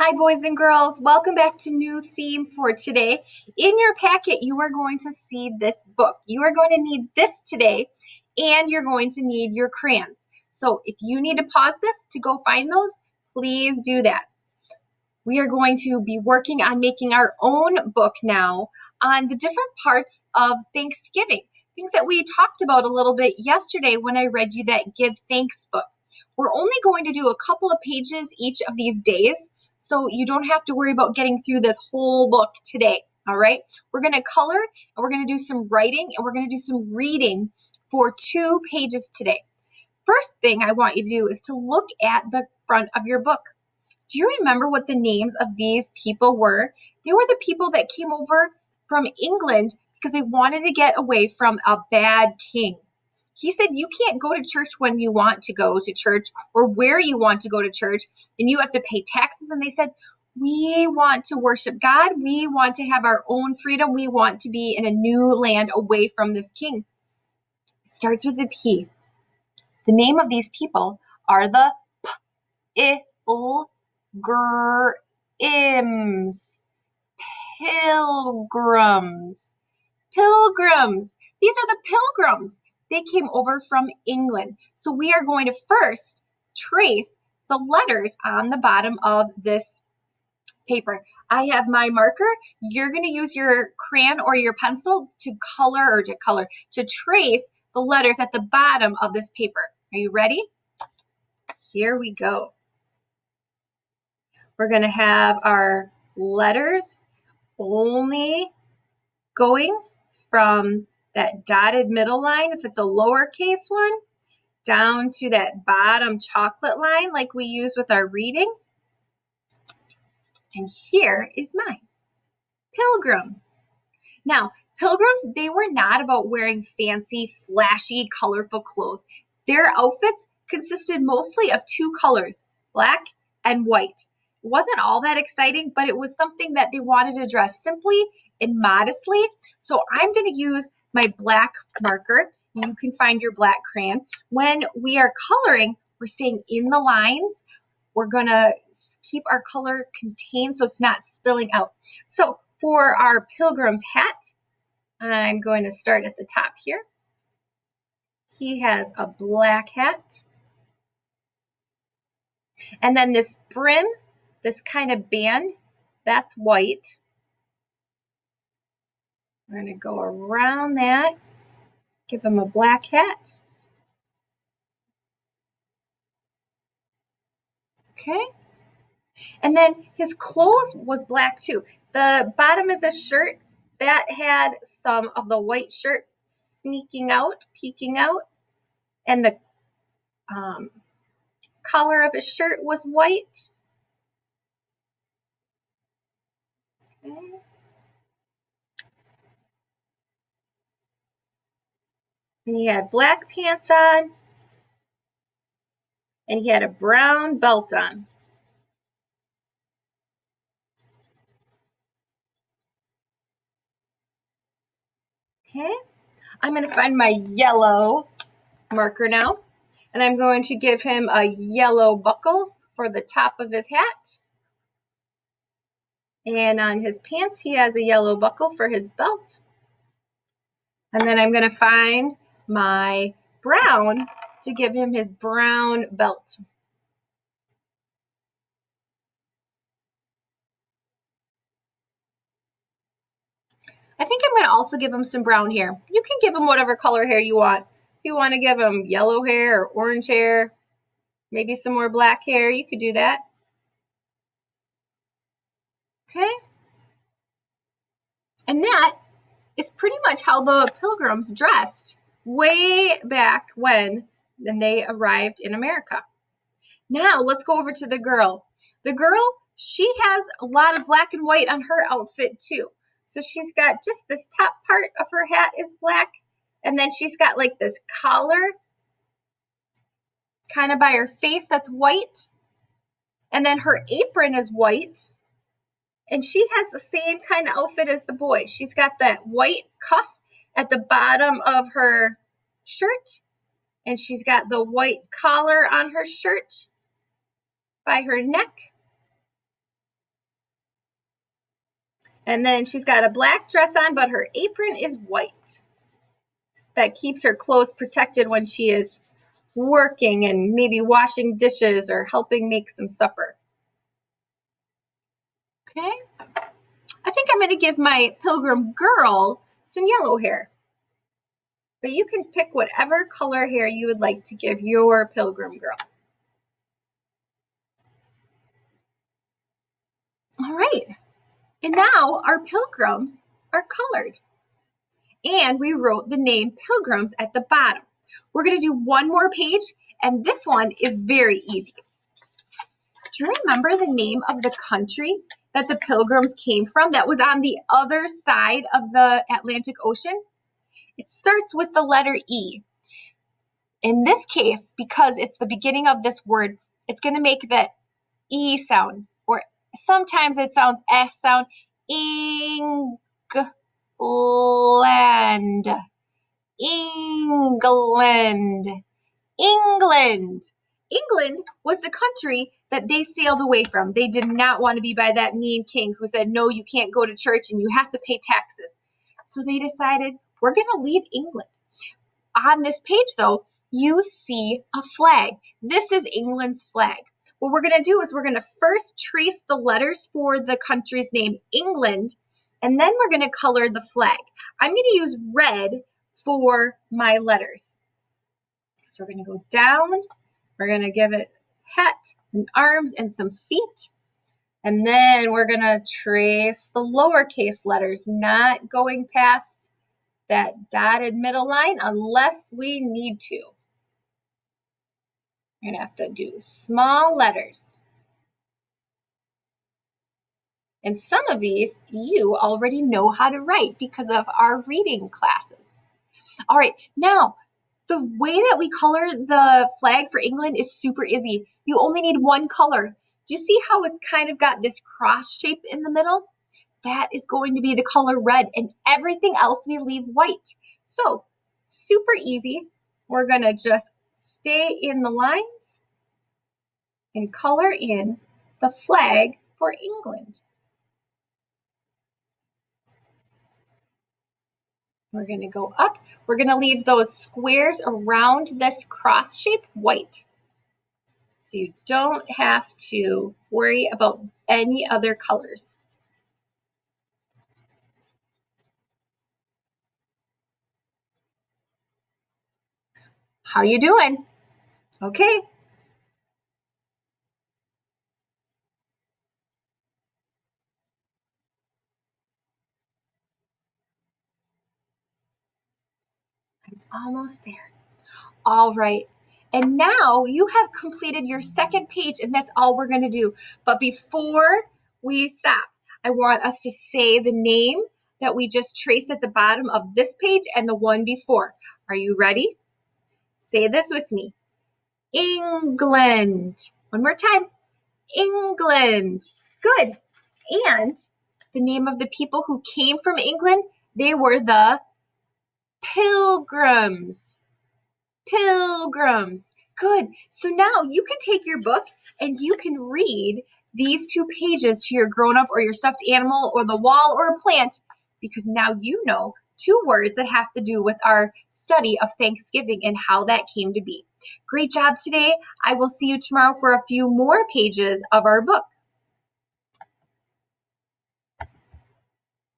Hi, boys and girls. Welcome back to new theme for today. In your packet, you are going to see this book. You are going to need this today, and you're going to need your crayons. So if you need to pause this to go find those, please do that. We are going to be working on making our own book now on the different parts of Thanksgiving, things that we talked about a little bit yesterday when I read you that Give Thanks book. We're only going to do a couple of pages each of these days, so you don't have to worry about getting through this whole book today, all right? We're going to color, and we're going to do some writing, and we're going to do some reading for 2 pages today. First thing I want you to do is to look at the front of your book. Do you remember what the names of these people were? They were the people that came over from England because they wanted to get away from a bad king. He said you can't go to church when you want to go to church or where you want to go to church, and you have to pay taxes. And they said, we want to worship God. We want to have our own freedom. We want to be in a new land away from this king. It starts with a P. The name of these people are the Pilgrims. Pilgrims. These are the pilgrims. They came over from England. So we are going to first trace the letters on the bottom of this paper. I have my marker. You're going to use your crayon or your pencil to trace the letters at the bottom of this paper. Are you ready? Here we go. We're going to have our letters only going from that dotted middle line, if it's a lowercase one, down to that bottom chocolate line like we use with our reading. And here is mine. Pilgrims. Now, pilgrims, they were not about wearing fancy, flashy, colorful clothes. Their outfits consisted mostly of 2 colors, black and white. It wasn't all that exciting, but it was something that they wanted to dress simply and modestly. So I'm going to use my black marker. You can find your black crayon. When we are coloring, we're staying in the lines. We're going to keep our color contained so it's not spilling out. So for our pilgrim's hat, I'm going to start at the top here. He has a black hat. And then this brim, this kind of band, that's white. We're going to go around that, give him a black hat. Okay. And then his clothes was black too. The bottom of his shirt, that had some of the white shirt sneaking out, peeking out. And the collar of his shirt was white. Okay. And he had black pants on. And he had a brown belt on. Okay. I'm going to find my yellow marker now. And I'm going to give him a yellow buckle for the top of his hat. And on his pants, he has a yellow buckle for his belt. And then I'm going to find my brown to give him his brown belt. I think I'm going to also give him some brown hair. You can give him whatever color hair you want. If you want to give him yellow hair or orange hair, maybe some more black hair, you could do that. Okay. And that is pretty much how the pilgrims dressed way back when they arrived in America. Now let's go over to the girl. The girl, she has a lot of black and white on her outfit too. So she's got just this top part of her hat is black, and then she's got like this collar kind of by her face that's white. And then her apron is white. And she has the same kind of outfit as the boy. She's got that white cuff at the bottom of her shirt. And she's got the white collar on her shirt by her neck. And then she's got a black dress on, but her apron is white. That keeps her clothes protected when she is working and maybe washing dishes or helping make some supper. Okay. I think I'm going to give my pilgrim girl some yellow hair. But you can pick whatever color hair you would like to give your pilgrim girl. All right. And now our pilgrims are colored. And we wrote the name Pilgrims at the bottom. We're going to do one more page, and this one is very easy. Do you remember the name of the country that the Pilgrims came from that was on the other side of the Atlantic Ocean? It starts with the letter E. In this case, because it's the beginning of this word, it's going to make that E sound, or sometimes it sounds S sound. England. England. England. England was the country that they sailed away from. They did not want to be by that mean king who said, no, you can't go to church and you have to pay taxes. So they decided, we're going to leave England. On this page, though, you see a flag. This is England's flag. What we're going to do is we're going to first trace the letters for the country's name, England, and then we're going to color the flag. I'm going to use red for my letters. So we're going to go down. We're going to give it hat and arms and some feet. And then we're going to trace the lowercase letters, not going past that dotted middle line unless we need to. We're going to have to do small letters. And some of these you already know how to write because of our reading classes. All right, now the way that we color the flag for England is super easy. You only need one color. Do you see how it's kind of got this cross shape in the middle? That is going to be the color red, and everything else we leave white. So, super easy. We're going to just stay in the lines and color in the flag for England. We're going to go up. We're going to leave those squares around this cross shape white. So you don't have to worry about any other colors. How you doing? Okay. I'm almost there. All right. And now you have completed your second page, and that's all we're going to do. But before we stop, I want us to say the name that we just traced at the bottom of this page and the one before. Are you ready? Say this with me. England. One more time. England. Good. And the name of the people who came from England, they were the Pilgrims. Pilgrims. Good. So now you can take your book and you can read these 2 pages to your grown-up or your stuffed animal or the wall or a plant, because now you know 2 words that have to do with our study of Thanksgiving and how that came to be. Great job today. I will see you tomorrow for a few more pages of our book.